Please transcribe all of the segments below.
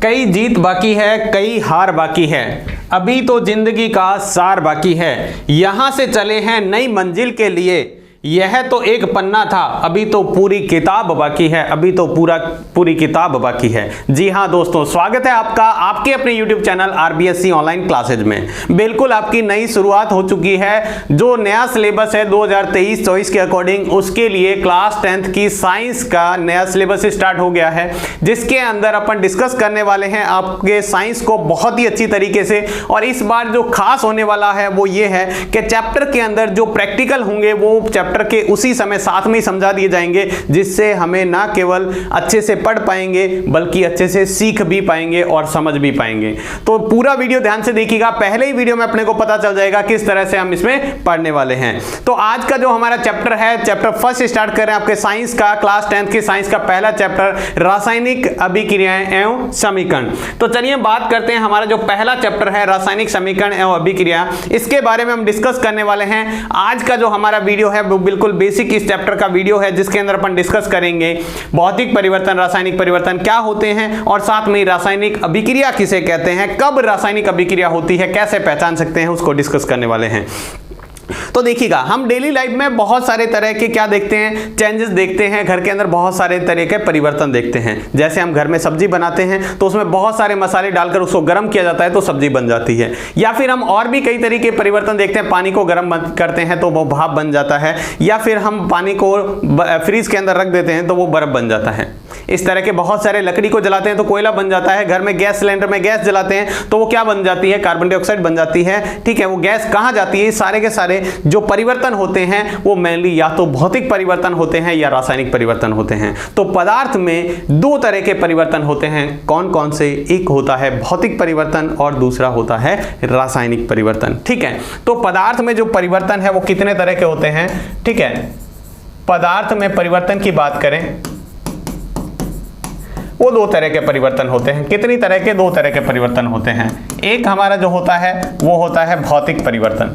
कई जीत बाकी है, कई हार बाकी है, अभी तो जिंदगी का सार बाकी है, यहां से चले हैं नई मंजिल के लिए, यह तो एक पन्ना था, अभी तो पूरी किताब बाकी है, अभी तो पूरी किताब बाकी है। जी हाँ दोस्तों, स्वागत है आपका आपके अपने YouTube channel RBSC online classes में। बिल्कुल आपकी नई शुरुआत हो चुकी है। जो नया सिलेबस है 2023-24 के अकॉर्डिंग, उसके लिए क्लास 10th की साइंस का नया सिलेबस स्टार्ट हो गया है, जिसके अंदर अपन डिस्कस करने वाले हैं आपके साइंस को बहुत ही अच्छी तरीके से। और इस बार जो खास होने वाला है वो ये है कि चैप्टर के अंदर जो प्रैक्टिकल होंगे वो चैप्टर के उसी समय साथ में ही समझा दिए जाएंगे, जिससे हमें ना केवल अच्छे से पढ़ पाएंगे बल्कि अच्छे से सीख भी पाएंगे और समझ भी पाएंगे। तो पूरा वीडियो ध्यान से देखिएगा, पहले ही वीडियो में अपने को पता चल जाएगा किस तरह से हम इसमें पढ़ने वाले हैं। तो आज का जो हमारा चैप्टर है, चैप्टर फर्स्ट स्टार्ट कर रहे हैं आपके साइंस का, क्लास 10th की साइंस का पहला चैप्टर रासायनिक अभिक्रियाएं एवं समीकरण। तो चलिए बात करते हैं, हमारा जो पहला चैप्टर है रासायनिक समीकरण एवं अभिक्रिया, इसके बारे में हम डिस्कस करने वाले हैं। आज का जो हमारा वीडियो है वो बिल्कुल बेसिक इस चैप्टर का वीडियो है, जिसके अंदर अपन डिस्कस करेंगे भौतिक परिवर्तन, रासायनिक परिवर्तन क्या होते हैं, और साथ में रासायनिक अभिक्रिया किसे कहते हैं, कब रासायनिक अभिक्रिया होती है, कैसे पहचान सकते हैं, उसको डिस्कस करने वाले हैं। तो देखिएगा, हम डेली लाइफ में बहुत सारे तरह के क्या देखते हैं, चेंजेस देखते हैं, घर के अंदर बहुत सारे तरह के परिवर्तन देखते हैं। जैसे हम घर में सब्जी बनाते हैं तो उसमें बहुत सारे मसाले डालकर उसको गर्म किया जाता है तो सब्जी बन जाती है। या फिर हम और भी कई तरीके के परिवर्तन देखते हैं, पानी को गर्म करते हैं तो वो भाप बन जाता है, या फिर हम पानी को फ्रीज के अंदर रख देते हैं तो वो बर्फ बन जाता है। इस तरह के बहुत सारे, लकड़ी को जलाते हैं तो कोयला बन जाता है, घर में गैस सिलेंडर में गैस जलाते हैं तो वो क्या बन जाती है, कार्बन डाइऑक्साइड बन जाती है। ठीक है, वो गैस कहाँ जाती है, सारे के सारे जो परिवर्तन होते हैं वो मेनली या तो भौतिक परिवर्तन होते हैं या रासायनिक परिवर्तन होते हैं। तो पदार्थ में दो तरह के परिवर्तन होते हैं, कौन कौन से, एक होता है भौतिक परिवर्तन और दूसरा होता है रासायनिक परिवर्तन। ठीक है, तो पदार्थ में जो परिवर्तन है वो कितने तरह के होते हैं। ठीक है, पदार्थ में परिवर्तन की बात करें वो दो तरह के परिवर्तन होते हैं। कितनी तरह के, दो तरह के परिवर्तन होते हैं। एक हमारा जो होता है वो होता है भौतिक परिवर्तन।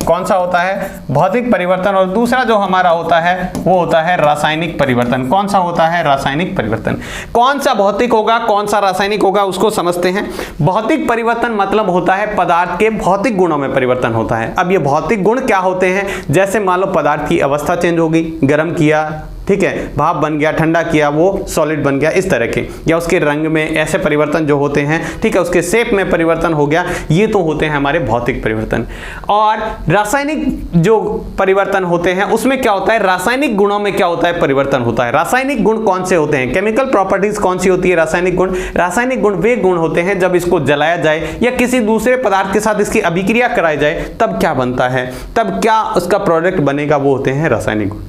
कौन सा होता है, भौतिक परिवर्तन। और दूसरा जो हमारा होता है वो होता है रासायनिक परिवर्तन। कौन सा होता है, रासायनिक परिवर्तन। कौन सा भौतिक होगा, कौन सा रासायनिक होगा, उसको समझते हैं। भौतिक परिवर्तन मतलब होता है पदार्थ के भौतिक गुणों में परिवर्तन होता है। अब ये भौतिक गुण क्या होते हैं, जैसे मान लो पदार्थ की अवस्था चेंज होगी, गर्म किया, ठीक है, भाप बन गया, ठंडा किया, वो सॉलिड बन गया, इस तरह के, या उसके रंग में ऐसे परिवर्तन जो होते हैं, ठीक है, उसके शेप में परिवर्तन हो गया, ये तो होते हैं हमारे भौतिक परिवर्तन। और रासायनिक जो परिवर्तन होते हैं उसमें क्या होता है, रासायनिक गुणों में क्या होता है, परिवर्तन होता है। रासायनिक गुण कौन से होते हैं, केमिकल प्रॉपर्टीज कौन सी होती है, रासायनिक गुण। रासायनिक गुण वे गुण होते हैं जब इसको जलाया जाए या किसी दूसरे पदार्थ के साथ इसकी अभिक्रिया कराई जाए तब क्या बनता है, तब क्या उसका प्रोडक्ट बनेगा, वो होते हैं रासायनिक गुण।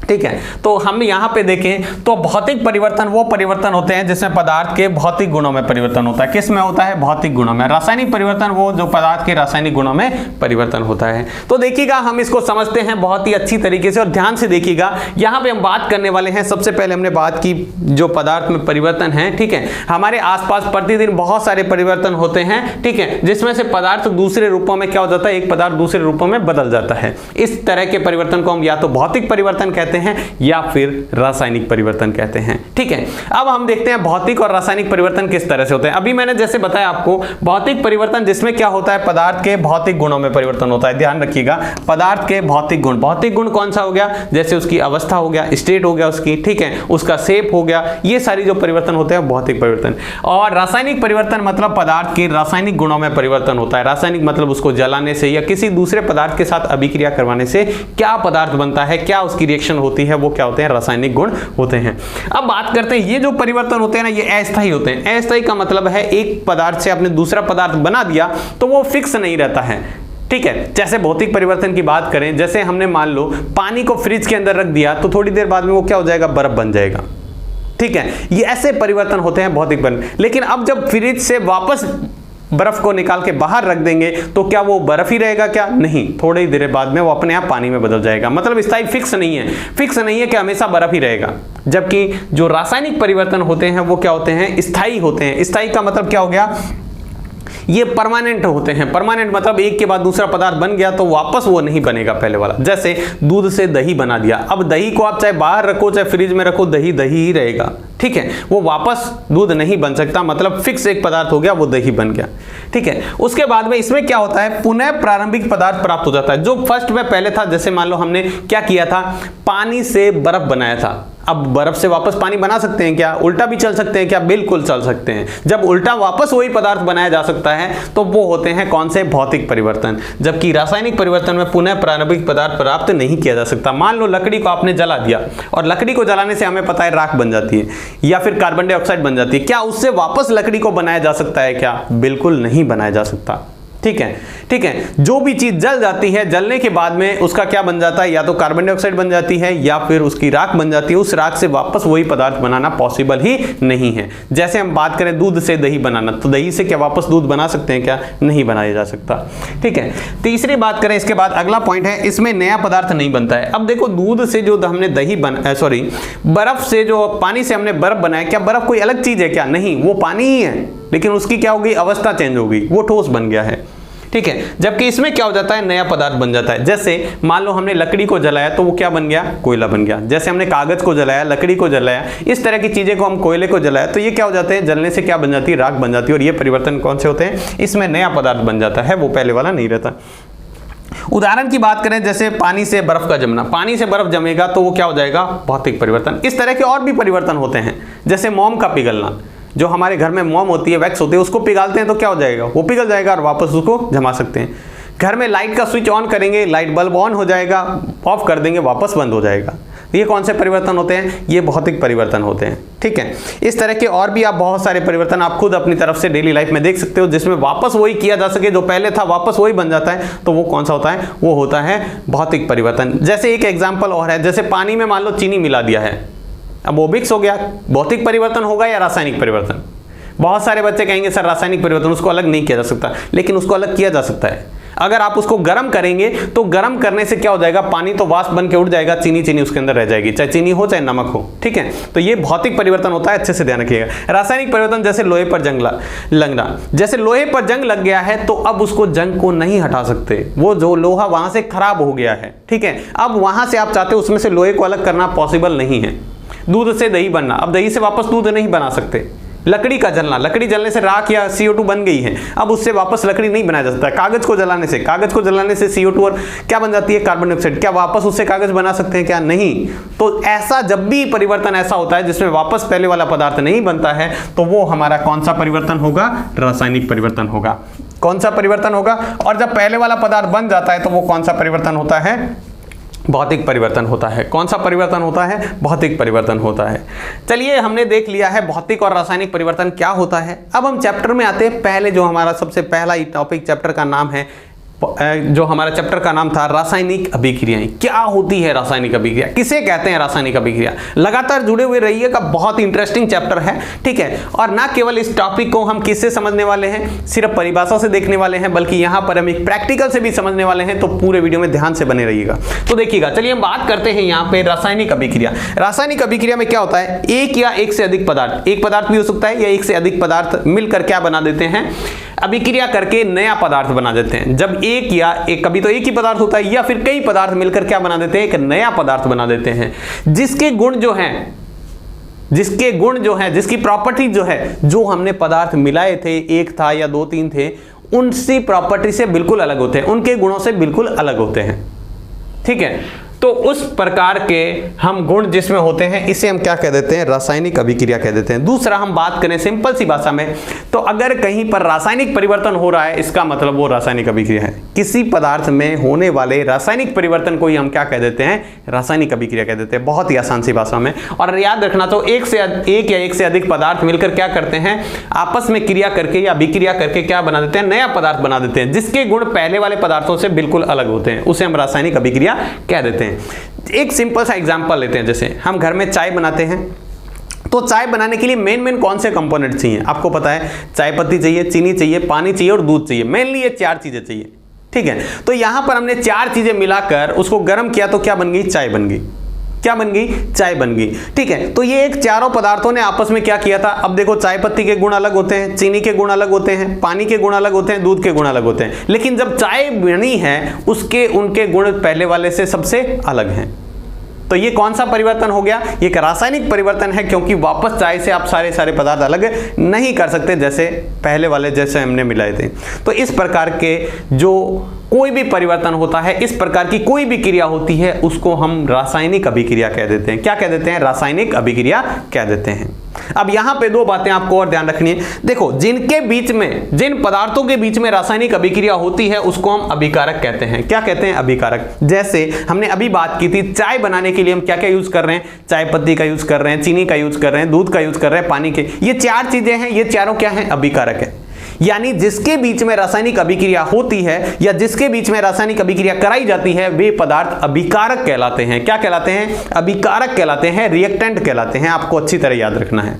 ठीक है, तो हम यहाँ पे देखें तो भौतिक परिवर्तन वो परिवर्तन होते हैं जिसमें पदार्थ के भौतिक गुणों में परिवर्तन होता है। किस में होता है, भौतिक गुणों में। रासायनिक परिवर्तन वो जो पदार्थ के रासायनिक गुणों में परिवर्तन होता है। तो देखिएगा, हम इसको समझते हैं बहुत ही अच्छी तरीके से और ध्यान से देखिएगा। यहाँ पे हम बात करने वाले हैं, सबसे पहले हमने बात की जो पदार्थ में परिवर्तन है। ठीक है, हमारे आसपास प्रतिदिन बहुत सारे परिवर्तन होते हैं, ठीक है, जिसमें से पदार्थ दूसरे रूपों में क्या हो जाता है, एक पदार्थ दूसरे रूपों में बदल जाता है। इस तरह के परिवर्तन को हम या तो भौतिक परिवर्तन कहते हैं या फिर रासायनिक परिवर्तन कहते हैं। ठीक है, अब हम देखते हैं भौतिक और रासायनिक परिवर्तन किस तरह से होते हैं। अभी मैंने जैसे बताया आपको, भौतिक परिवर्तन जिसमें क्या होता है, पदार्थ के भौतिक गुणों में परिवर्तन होता है। ध्यान रखिएगा, पदार्थ के भौतिक गुण। भौतिक गुण कौन सा हो गया, जैसे उसकी अवस्था हो गया, स्टेट हो गया उसकी, ठीक है, उसका शेप हो गया, ये सारी जो परिवर्तन होते हैं भौतिक परिवर्तन। और रासायनिक परिवर्तन मतलब पदार्थ के रासायनिक गुणों में परिवर्तन होता है। रासायनिक मतलब उसको जलाने से या किसी दूसरे पदार्थ के साथ अभिक्रिया करवाने से क्या पदार्थ बनता है, क्या उसकी रिएक्शन होती है, वो क्या होते हैं, रासायनिक गुण होते हैं। अब बात करते हैं, ये जो परिवर्तन होते हैं ना, ये अस्थायी होते हैं। अस्थायी का मतलब है एक पदार्थ से आपने दूसरा पदार्थ बना दिया तो वो फिक्स नहीं रहता है। ठीक है, जैसे भौतिक परिवर्तन की बात करें, जैसे हमने मान लो पानी को फ्रिज के अंदर रख दिया तो थोड़ी देर बाद में वो क्या हो जाएगा, बर्फ बन जाएगा। ठीक है, ये ऐसे परिवर्तन होते हैं भौतिक परिवर्तन। लेकिन अब जब फ्रिज से वापस बर्फ को निकाल के बाहर रख देंगे तो क्या वो बर्फ ही रहेगा, क्या नहीं, थोड़ी देर बाद में वो अपने आप पानी में बदल जाएगा। मतलब स्थायी फिक्स नहीं है, फिक्स नहीं है कि हमेशा बर्फ ही रहेगा। जबकि जो रासायनिक परिवर्तन होते हैं वो क्या होते हैं, स्थायी होते हैं। स्थायी का मतलब क्या हो गया, ये परमानेंट होते हैं। परमानेंट मतलब एक के बाद दूसरा पदार्थ बन गया तो वापस वो नहीं बनेगा पहले वाला। जैसे दूध से दही बना दिया, अब दही को आप चाहे बाहर रखो चाहे फ्रिज में रखो, दही दही ही रहेगा, ठीक है, वो वापस दूध नहीं बन सकता, मतलब फिक्स एक पदार्थ हो गया, वो दही बन गया, ठीक है। उसके बाद में इसमें क्या होता है, पुनः प्रारंभिक पदार्थ प्राप्त हो जाता है जो फर्स्ट में पहले था। जैसे मान लो हमने क्या किया था, पानी से बर्फ बनाया था, अब बर्फ से वापस पानी बना सकते हैं क्या? उल्टा भी चल सकते हैं क्या? बिल्कुल चल सकते हैं। जब उल्टा वापस वही पदार्थ बनाया जा सकता है तो वो होते हैं कौन से? भौतिक परिवर्तन। जबकि रासायनिक परिवर्तन में पुनः प्रारंभिक पदार्थ प्राप्त नहीं किया जा सकता। मान लो लकड़ी को आपने जला दिया और लकड़ी को जलाने से हमें पता है राख बन जाती है या फिर कार्बन डाइऑक्साइड बन जाती है, क्या उससे वापस लकड़ी को बनाया जा सकता है क्या? बिल्कुल नहीं बनाया जा सकता, ठीक है, ठीक है। जो भी चीज जल जाती है, जलने के बाद में उसका क्या बन जाता है, या तो कार्बन डाइऑक्साइड बन जाती है या फिर उसकी राख बन जाती है। उस राख से वापस वही पदार्थ बनाना पॉसिबल ही नहीं है। जैसे हम बात करें दूध से दही बनाना, तो दही से क्या वापस दूध बना सकते हैं क्या? नहीं बनाया जा सकता, ठीक है। तीसरी बात करें इसके बाद अगला पॉइंट है, इसमें नया पदार्थ नहीं बनता है। अब देखो दूध से जो हमने दही बर्फ से जो पानी से हमने बर्फ बनाया, क्या बर्फ कोई अलग चीज है क्या? नहीं, वो पानी ही है, लेकिन उसकी क्या होगी, अवस्था चेंज हो गई, वो ठोस बन गया है, ठीक है। जबकि इसमें क्या हो जाता है, नया पदार्थ बन जाता है। जैसे मान लो हमने लकड़ी को जलाया तो वो क्या बन गया, कोयला बन गया। जैसे हमने कागज को जलाया, लकड़ी को जलाया, इस तरह की चीजें को हम कोयले को जलाया तो ये क्या हो जाते हैं, जलने से क्या बन जाती है, राख बन जाती है। और ये परिवर्तन कौन से होते हैं, इसमें नया पदार्थ बन जाता है, वो पहले वाला नहीं रहता। उदाहरण की बात करें, जैसे पानी से बर्फ का जमना, पानी से बर्फ जमेगा तो वो क्या हो जाएगा, भौतिक परिवर्तन। इस तरह के और भी परिवर्तन होते हैं, जैसे मोम का पिघलना, जो हमारे घर में मोम होती है, वैक्स होती है, उसको पिघालते हैं तो क्या हो जाएगा, वो पिघल जाएगा और वापस उसको जमा सकते हैं। घर में लाइट का स्विच ऑन करेंगे, लाइट बल्ब ऑन हो जाएगा, ऑफ कर देंगे वापस बंद हो जाएगा। ये कौन से परिवर्तन होते हैं, ये भौतिक परिवर्तन होते हैं, ठीक है। इस तरह के और भी आप बहुत सारे परिवर्तन आप खुद अपनी तरफ से डेली लाइफ में देख सकते हो, जिसमें वापस वही किया जा सके जो पहले था, वापस वही बन जाता है, तो वो कौन सा होता है, वो होता है भौतिक परिवर्तन। जैसे एक एग्जाम्पल और है, जैसे पानी में मान लो चीनी मिला दिया है, अब वो मिक्स हो गया, भौतिक परिवर्तन होगा या रासायनिक परिवर्तन? बहुत सारे बच्चे कहेंगे सर रासायनिक परिवर्तन, उसको अलग नहीं किया जा सकता, लेकिन उसको अलग किया जा सकता है। अगर आप उसको गर्म करेंगे तो गर्म करने से क्या हो जाएगा, पानी तो वाष्प बन के उड़ जाएगा, चीनी चीनी उसके अंदर रह जाएगी, चाहे चीनी हो चाहे नमक हो, ठीक है। तो ये भौतिक परिवर्तन होता है, अच्छे से ध्यान रखिएगा। रासायनिक परिवर्तन जैसे लोहे पर जंग लगना, जैसे लोहे पर जंग लग गया है तो अब उसको जंग को नहीं हटा सकते, वो जो लोहा वहां से खराब हो गया है, ठीक है। अब वहां से आप चाहते हो उसमें से लोहे को अलग करना पॉसिबल नहीं है। दूध से दही बनना, अब दही से वापस दूध नहीं बना सकते। लकड़ी का जलना, लकड़ी जलने से राख या CO2 बन गई है, अब उससे वापस लकड़ी नहीं बनाया जा सकता। कागज को जलाने से CO2 और क्या बन जाती है, कार्बन डाइऑक्साइड, क्या वापस उससे कागज बना सकते हैं क्या? नहीं। तो ऐसा जब भी परिवर्तन ऐसा होता है जिसमें वापस पहले वाला पदार्थ नहीं बनता है, तो वो हमारा कौन सा परिवर्तन होगा, रासायनिक परिवर्तन होगा। कौन सा परिवर्तन होगा? और जब पहले वाला पदार्थ बन जाता है तो वो कौन सा परिवर्तन होता है, भौतिक परिवर्तन होता है। कौन सा परिवर्तन होता है, भौतिक परिवर्तन होता है। चलिए हमने देख लिया है भौतिक और रासायनिक परिवर्तन क्या होता है। अब हम चैप्टर में आते हैं। पहले जो हमारा सबसे पहला टॉपिक चैप्टर का नाम है, जो हमारा चैप्टर का नाम था रासायनिक अभिक्रियाएं। क्या होती है रासायनिक अभिक्रिया, किसे कहते हैं रासायनिक अभिक्रिया? लगातार जुड़े हुए रहिएगा, बहुत इंटरेस्टिंग चैप्टर है, ठीक है। और ना केवल इस टॉपिक को हम किससे समझने वाले हैं, सिर्फ परिभाषा से देखने वाले हैं, बल्कि यहाँ पर हम एक प्रैक्टिकल से भी समझने वाले हैं, तो पूरे वीडियो में ध्यान से बने रहिएगा। तो देखिएगा, चलिए हम बात करते हैं यहाँ पे रासायनिक अभिक्रिया। रासायनिक अभिक्रिया में क्या होता है, एक या एक से अधिक पदार्थ, एक पदार्थ भी हो सकता है या एक से अधिक पदार्थ मिलकर क्या बना देते हैं, अभिक्रिया करके नया पदार्थ बना देते हैं। जब एक या एक, कभी तो एक ही पदार्थ होता है या फिर कई पदार्थ मिलकर क्या बना देते हैं, एक नया पदार्थ बना देते हैं, जिसके गुण जो हैं, जिसकी प्रॉपर्टी जो है, जो हमने पदार्थ मिलाए थे, एक था या दो तीन थे, उनसी प्रॉपर्टी से बिल्कुल अलग होते हैं, उनके गुणों से बिल्कुल अलग होते हैं, ठीक है। तो उस प्रकार के हम गुण जिसमें होते हैं, इसे हम क्या कह देते हैं, रासायनिक अभिक्रिया कह देते हैं। दूसरा हम बात करें सिंपल सी भाषा में, तो अगर कहीं पर रासायनिक परिवर्तन हो रहा है, इसका मतलब वो रासायनिक अभिक्रिया है। किसी पदार्थ में होने वाले रासायनिक परिवर्तन को ही हम क्या कह देते हैं, रासायनिक अभिक्रिया कह देते हैं, बहुत ही आसान सी भाषा में। और याद रखना, तो एक या एक से अधिक पदार्थ मिलकर क्या करते हैं, आपस में क्रिया करके या अभिक्रिया करके क्या बना देते हैं, नया पदार्थ बना देते हैं, जिसके गुण पहले वाले पदार्थों से बिल्कुल अलग होते हैं, उसे हम रासायनिक अभिक्रिया कह देते हैं। एक सिंपल सा एग्जांपल लेते हैं, जैसे हम घर में चाय बनाते हैं, तो चाय बनाने के लिए मेन कौन से कंपोनेंट चाहिए, आपको पता है, चाय पत्ती चाहिए, चीनी चाहिए, पानी चाहिए और दूध चाहिए। मेनली ये चार चीजें चाहिए, ठीक है। तो यहां पर हमने चार चीजें मिलाकर उसको गर्म किया तो क्या बन गई, चाय बन गई, क्या बन गई? चाय बन गई। ठीक है, तो ये एक चारों पदार्थों ने आपस में क्या किया था? अब देखो, चाय पत्ती के गुण अलग होते हैं, चीनी के गुण अलग होते हैं, पानी के गुण अलग होते हैं, दूध के गुण अलग होते हैं, लेकिन जब चाय बनी है उसके उनके गुण पहले वाले से सबसे अलग हैं। तो ये कौन सा परिवर्तन हो गया? ये एक रासायनिक परिवर्तन है, क्योंकि वापस चाय से आप सारे पदार्थ अलग नहीं कर सकते जैसे पहले वाले जैसे हमने मिलाए थे। तो इस प्रकार के जो कोई भी परिवर्तन होता है, इस प्रकार की कोई भी क्रिया होती है, उसको हम रासायनिक अभिक्रिया कह देते हैं। क्या कह देते हैं? रासायनिक अभिक्रिया कह देते हैं। अब यहां पे दो बातें आपको और ध्यान रखनी है। देखो, जिनके बीच में, जिन पदार्थों के बीच में रासायनिक अभिक्रिया होती है उसको हम अभिकारक कहते हैं। क्या कहते हैं? अभिकारक। जैसे हमने अभी बात की थी, चाय बनाने के लिए हम क्या क्या यूज कर रहे हैं? चाय पत्ती का यूज कर रहे हैं, चीनी का यूज कर रहे हैं, दूध का यूज कर रहे हैं, पानी के, ये चार चीजें हैं, ये चारों क्या हैं? अभिकारक है। यानी जिसके बीच में रासायनिक अभिक्रिया होती है या जिसके बीच में रासायनिक अभिक्रिया कराई जाती है, वे पदार्थ अभिकारक कहलाते हैं। क्या कहलाते हैं? अभिकारक कहलाते हैं, रिएक्टेंट कहलाते हैं। आपको अच्छी तरह याद रखना है।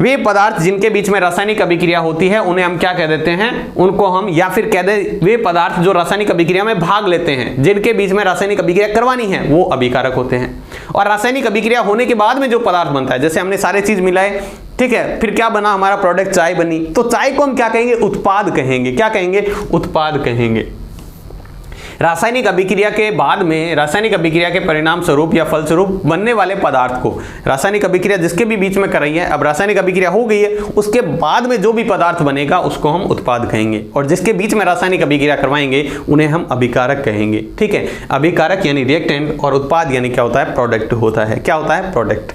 वे पदार्थ जिनके बीच में रासायनिक अभिक्रिया होती है उन्हें हम क्या कह देते हैं? उनको हम, या फिर कह दे वे पदार्थ जो रासायनिक अभिक्रिया में भाग लेते हैं, जिनके बीच में रासायनिक अभिक्रिया करवानी है, वो अभिकारक होते हैं। और रासायनिक अभिक्रिया होने के बाद में जो पदार्थ बनता है, जैसे हमने सारे चीज मिलाए, ठीक है, फिर क्या बना? हमारा प्रोडक्ट चाय बनी। तो चाय को हम क्या कहेंगे? उत्पाद कहेंगे। क्या कहेंगे? उत्पाद कहेंगे। रासायनिक अभिक्रिया के बाद में, रासायनिक अभिक्रिया के परिणाम स्वरूप या फल स्वरूप बनने वाले पदार्थ को, रासायनिक अभिक्रिया जिसके भी बीच में कर रही है, अब रासायनिक अभिक्रिया हो गई है, उसके बाद में जो भी पदार्थ बनेगा उसको हम उत्पाद कहेंगे। और जिसके बीच में रासायनिक अभिक्रिया करवाएंगे उन्हें हम अभिकारक कहेंगे। ठीक है, अभिकारक यानी रिएक्टेंट, और उत्पाद यानी क्या होता है? प्रोडक्ट होता है। क्या होता है? प्रोडक्ट।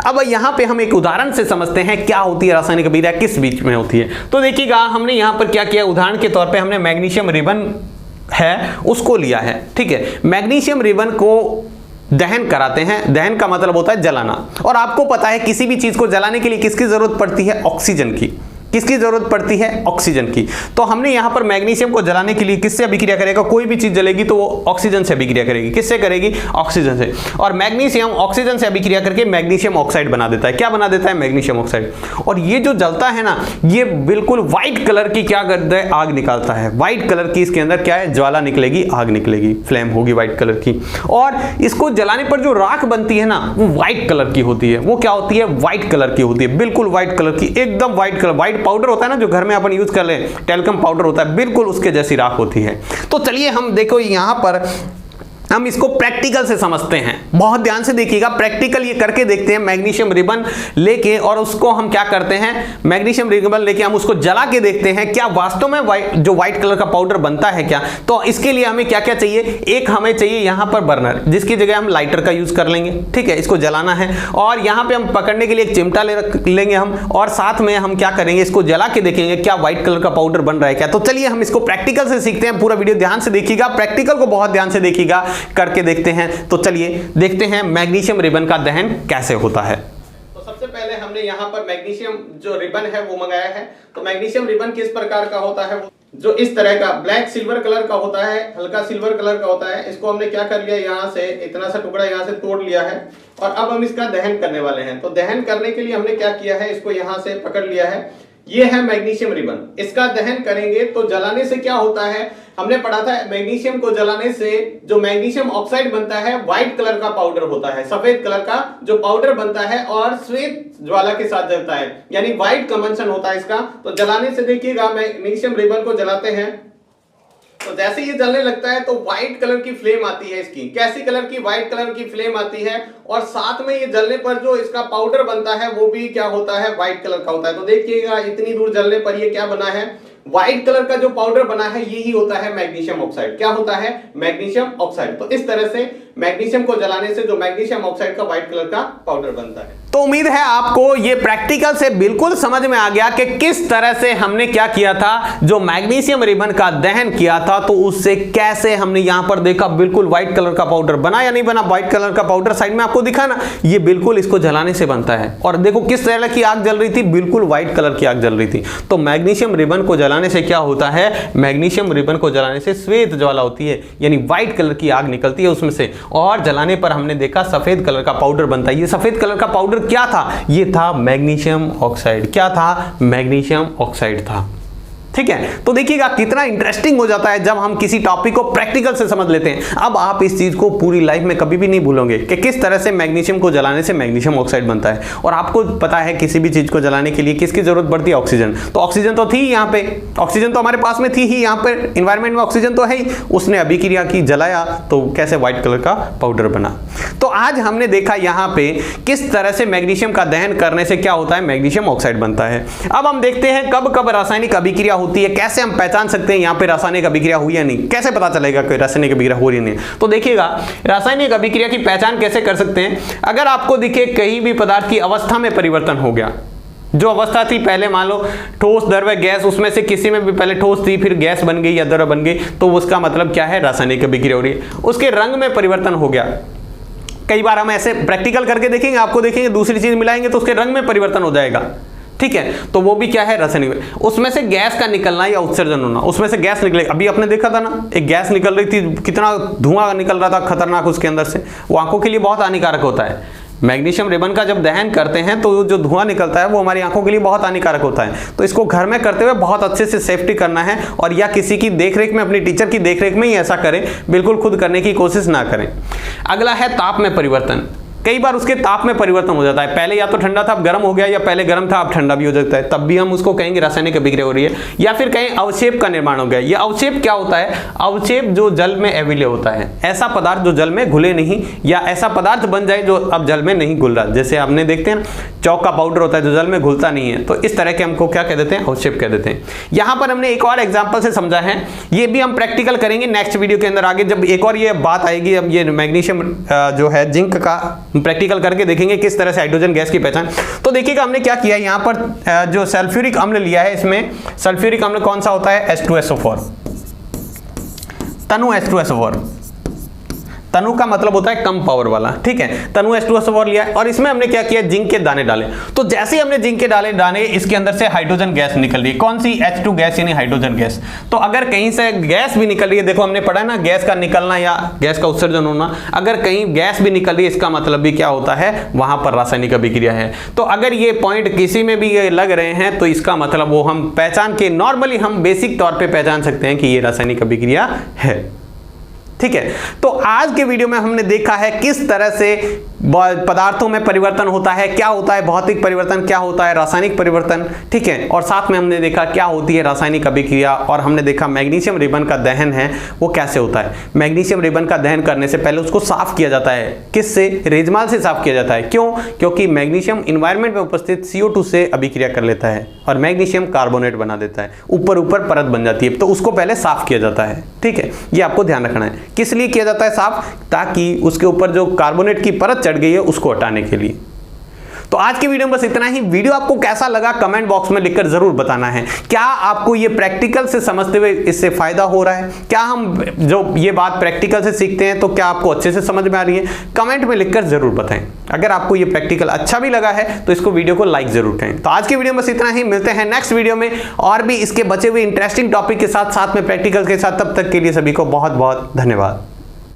अब यहां पे हम एक उदाहरण से समझते हैं क्या होती है रासायनिक अभिक्रिया, किस बीच में होती है। तो देखिएगा, हमने यहां पर क्या किया, उदाहरण के तौर पर हमने मैग्नीशियम रिबन है उसको लिया है। ठीक है, मैग्नीशियम रिबन को दहन कराते हैं। दहन का मतलब होता है जलाना, और आपको पता है किसी भी चीज को जलाने के लिए किसकी जरूरत पड़ती है? ऑक्सीजन की। किसकी जरूरत पड़ती है? ऑक्सीजन की। तो हमने यहां पर मैग्नीशियम को जलाने के लिए किससे अभिक्रिया करेगा? कोई भी चीज जलेगी तो वो ऑक्सीजन से अभिक्रिया करेगी। किससे करेगी? ऑक्सीजन से। और मैग्नीशियम ऑक्सीजन से अभिक्रिया करके मैग्नीशियम ऑक्साइड बना देता है। क्या बना देता है? Magnesium oxide. और ये जो जलता है ना, ये बिल्कुल व्हाइट कलर की क्या करता है? आग निकालता है। व्हाइट कलर की इसके अंदर क्या है? ज्वाला निकलेगी, आग निकलेगी, फ्लेम होगी व्हाइट कलर की। और इसको जलाने पर जो राख बनती है ना, वो व्हाइट कलर की होती है। वो क्या होती है? व्हाइट कलर की होती है, बिल्कुल व्हाइट कलर की, एकदम व्हाइट कलर। व्हाइट पाउडर होता है ना जो घर में अपन यूज कर ले, टेल्कम पाउडर होता है, बिल्कुल उसके जैसी राख होती है। तो चलिए हम देखो यहां पर हम इसको प्रैक्टिकल से समझते हैं। बहुत ध्यान से देखिएगा, प्रैक्टिकल ये करके देखते हैं। मैग्नीशियम रिबन लेके और उसको हम क्या करते हैं? मैग्नीशियम रिबन लेके हम उसको जला के देखते हैं क्या वास्तव में जो व्हाइट कलर का पाउडर बनता है क्या। तो इसके लिए हमें क्या क्या चाहिए? एक हमें चाहिए यहां पर बर्नर, जिसकी जगह हम लाइटर का यूज कर लेंगे। ठीक है, इसको जलाना है, और यहां पर हम पकड़ने के लिए एक चिमटा लेंगे हम, और साथ में हम क्या करेंगे? इसको जला के देखेंगे क्या व्हाइट कलर का पाउडर बन रहा है क्या। तो चलिए हम इसको प्रैक्टिकल से सीखते हैं। पूरा वीडियो ध्यान से देखिएगा, प्रैक्टिकल को बहुत ध्यान से देखिएगा, करके देखते हैं। तो चलिए देखते हैं मैग्नीशियम रिबन का दहन कैसे होता है। तो सबसे पहले हमने यहां पर मैग्नीशियम जो रिबन है वो मंगाया है। तो मैग्नीशियम रिबन किस प्रकार का होता है? जो इस तरह का ब्लैक सिल्वर कलर का होता है, हल्का सिल्वर कलर का होता है। इसको हमने क्या कर लिया, यहां से इतना सा टुकड़ा यहां से तोड़ लिया है, और अब हम इसका दहन करने वाले हैं। तो दहन करने के लिए हमने क्या किया है, इसको यहां से पकड़ लिया है। ये है मैग्नीशियम रिबन। इसका दहन करेंगे तो जलाने से क्या होता है, हमने पढ़ा था मैग्नीशियम को जलाने से जो मैग्नीशियम ऑक्साइड बनता है व्हाइट कलर का पाउडर होता है, सफेद कलर का जो पाउडर बनता है और श्वेत ज्वाला के साथ जलता है, यानी व्हाइट कंबंशन होता है इसका। तो जलाने से देखिएगा, मैग्नीशियम रिबन को जलाते हैं तो जैसे ये जलने लगता है तो व्हाइट कलर की फ्लेम आती है इसकी। कैसी कलर की? व्हाइट कलर की फ्लेम आती है, और साथ में ये जलने पर जो इसका पाउडर बनता है वो भी क्या होता है? व्हाइट कलर का होता है। तो देखिएगा इतनी दूर जलने पर ये क्या बना है? व्हाइट कलर का जो पाउडर बना है यही होता है मैग्नीशियम ऑक्साइड। क्या होता है? Magnesium oxide. तो इस तरह से मैग्नीशियम को जलाने से जो मैग्नीशियम ऑक्साइड का व्हाइट कलर का पाउडर बनता है। तो उम्मीद है आपको ये प्रैक्टिकल से बिल्कुल समझ में आ गया कि किस तरह से हमने क्या किया था, जो मैग्नीशियम रिबन का दहन किया था तो उससे कैसे हमने यहां पर देखा बिल्कुल व्हाइट कलर का पाउडर बना या नहीं बना। व्हाइट कलर का पाउडर साइड में आपको दिखा ना, ये बिल्कुल इसको जलाने से बनता है। और देखो किस तरह की आग जल रही थी, बिल्कुल व्हाइट कलर की आग जल रही थी। तो मैग्नीशियम रिबन को जलाने से क्या होता है? मैग्नीशियम रिबन को जलाने से श्वेत ज्वाला होती है, यानी व्हाइट कलर की आग निकलती है उसमें से, और जलाने पर हमने देखा सफेद कलर का पाउडर बनता है। ये सफेद कलर का पाउडर क्या था? ये था मैग्नीशियम ऑक्साइड। क्या था? मैग्नीशियम ऑक्साइड था। ठीक है। तो देखिएगा कितना इंटरेस्टिंग हो जाता है जब हम किसी टॉपिक को प्रैक्टिकल से समझ लेते हैं। अब आप इस चीज को पूरी लाइफ में कभी भी नहीं भूलोगे कि किस तरह से मैग्नीशियम को जलाने से मैग्नीशियम ऑक्साइड बनता है। और आपको पता है किसी भी चीज को जलाने के लिए किसकी जरूरत पड़ती है? ऑक्सीजन। तो ऑक्सीजन तो थी यहाँ पे, ऑक्सीजन तो हमारे पास में थी ही, यहाँ पर इन्वायरमेंट में ऑक्सीजन तो है ही। उसने अभिक्रिया की, जलाया, तो कैसे व्हाइट कलर का पाउडर बना। तो आज हमने देखा यहाँ पे किस तरह से मैग्नीशियम का दहन करने से क्या होता है, मैग्नीशियम ऑक्साइड बनता है। अब हम देखते हैं कब कब रासायनिक अभिक्रिया होती है, कैसे हम पहचान सकते हैं यहाँ पे रासायनिक अभिक्रिया हुई या नहीं, कैसे पता चलेगा कि रासायनिक अभिक्रिया हो रही नहीं। तो देखिएगा रासायनिक अभिक्रिया की पहचान कैसे कर सकते हैं। अगर आपको दिखे कहीं भी पदार्थ की अवस्था में परिवर्तन हो गया, जो अवस्था थी पहले मान लो ठोस, द्रव्य, गैस, उसमें से किसी में भी पहले ठोस थी फिर गैस बन गई या द्रव्य बन गई, तो उसका मतलब क्या है, रासायनिक अभिक्रिया हो रही है। उसके रंग में परिवर्तन हो गया, कई बार हम ऐसे प्रैक्टिकल करके देखेंगे, आपको देखेंगे दूसरी चीज मिलाएंगे तो उसके रंग में परिवर्तन हो जाएगा, ठीक है। तो वो भी क्या है, रासायनिक। उसमें से गैस का निकलना या उत्सर्जन होना, उसमें से गैस निकले, अभी आपने देखा था ना एक गैस निकल रही थी, कितना धुआं निकल रहा था खतरनाक उसके अंदर से, वो आंखों के लिए बहुत हानिकारक होता है। मैग्नीशियम रिबन का जब दहन करते हैं तो जो धुआं निकलता है वो हमारी आंखों के लिए बहुत हानिकारक होता है। तो इसको घर में करते हुए बहुत अच्छे से सेफ्टी करना है, और या किसी की देखरेख में, अपनी टीचर की देखरेख में ही ऐसा करें, बिल्कुल खुद करने की कोशिश ना करें। अगला है ताप में परिवर्तन। कई बार उसके ताप में परिवर्तन हो जाता है, पहले या तो ठंडा था अब गर्म हो गया, या पहले गर्म था अब ठंडा भी हो जाता है, तब भी हम उसको कहेंगे रासायनिक अभिक्रिया हो रही है। या फिर कहीं अवक्षेप का निर्माण हो गया। ये अवक्षेप क्या होता है, अवक्षेप जो जल में अविलय होता है, ऐसा पदार्थ जो जल में घुले नहीं, या ऐसा पदार्थ बन जाए जो अब जल में नहीं घुल रहा। जैसे आपने देखते हैं चौक का पाउडर होता है जो जल में घुलता नहीं है, तो इस तरह के हमको क्या कह देते हैं, अवक्षेप कह देते हैं। यहाँ पर हमने एक और एग्जाम्पल से समझा है, ये भी हम प्रैक्टिकल करेंगे नेक्स्ट वीडियो के अंदर आगे, जब एक और ये बात आएगी। अब ये मैग्नीशियम जो है जिंक का प्रैक्टिकल करके देखेंगे किस तरह से हाइड्रोजन गैस की पहचान। तो देखिएगा हमने क्या किया, यहाँ पर जो सल्फ्यूरिक अम्ल लिया है, इसमें सल्फ्यूरिक अम्ल कौन सा होता है, H2SO4, तनु H2SO4। तनु का मतलब होता है कम पावर वाला, ठीक है। तनु H2SO4 लिया है, और इसमें हमने क्या किया, जिंक के दाने डाले। तो जैसे ही हमने जिंक के दाने, इसके अंदर से हाइड्रोजन गैस निकल रही है, कौन सी, H2 गैस यानी हाइड्रोजन गैस। तो अगर कहीं से गैस भी निकल रही है, देखो हमने पढ़ा है ना, गैस का निकलना या गैस का उत्सर्जन होना, अगर कहीं गैस भी निकल रही है, इसका मतलब भी क्या होता है, वहां पर रासायनिक अभिक्रिया है। तो अगर ये पॉइंट किसी में भी लग रहे हैं तो इसका मतलब वो हम पहचान के, नॉर्मली हम बेसिक तौर पर पहचान सकते हैं कि ये रासायनिक अभिक्रिया है, ठीक है। तो आज के वीडियो में हमने देखा है किस तरह से पदार्थों में परिवर्तन होता है, क्या होता है भौतिक परिवर्तन, क्या होता है रासायनिक परिवर्तन, ठीक है। और साथ में हमने देखा क्या होती है रासायनिक अभिक्रिया, और हमने देखा मैग्नीशियम रिबन का दहन है वो कैसे होता है। मैग्नीशियम रिबन का दहन करने से पहले उसको साफ किया जाता है, किससे, रेजमाल से साफ किया जाता है। क्यों, क्योंकि मैग्नीशियम इन्वायरमेंट में उपस्थित CO2 से अभिक्रिया कर लेता है और मैग्नीशियम कार्बोनेट बना देता है, ऊपर परत बन जाती है, तो उसको पहले साफ किया जाता है, ठीक है। ये आपको ध्यान रखना है। किस लिए किया जाता है साफ, ताकि उसके ऊपर जो कार्बोनेट की परत चढ़ गई है उसको हटाने के लिए। तो आज की वीडियो में बस इतना ही। वीडियो आपको कैसा लगा कमेंट बॉक्स में लिखकर जरूर बताना है। क्या आपको ये प्रैक्टिकल से समझते हुए इससे फायदा हो रहा है, क्या हम जो ये बात प्रैक्टिकल से सीखते हैं तो क्या आपको अच्छे से समझ में आ रही है, कमेंट में लिखकर जरूर बताएं। अगर आपको ये प्रैक्टिकल अच्छा भी लगा है तो इसको वीडियो को लाइक जरूर करें। तो आज की वीडियो में बस इतना ही, मिलते हैं नेक्स्ट वीडियो में और भी इसके बचे हुए इंटरेस्टिंग टॉपिक के साथ में प्रैक्टिकल के साथ। तब तक के लिए सभी को बहुत बहुत धन्यवाद।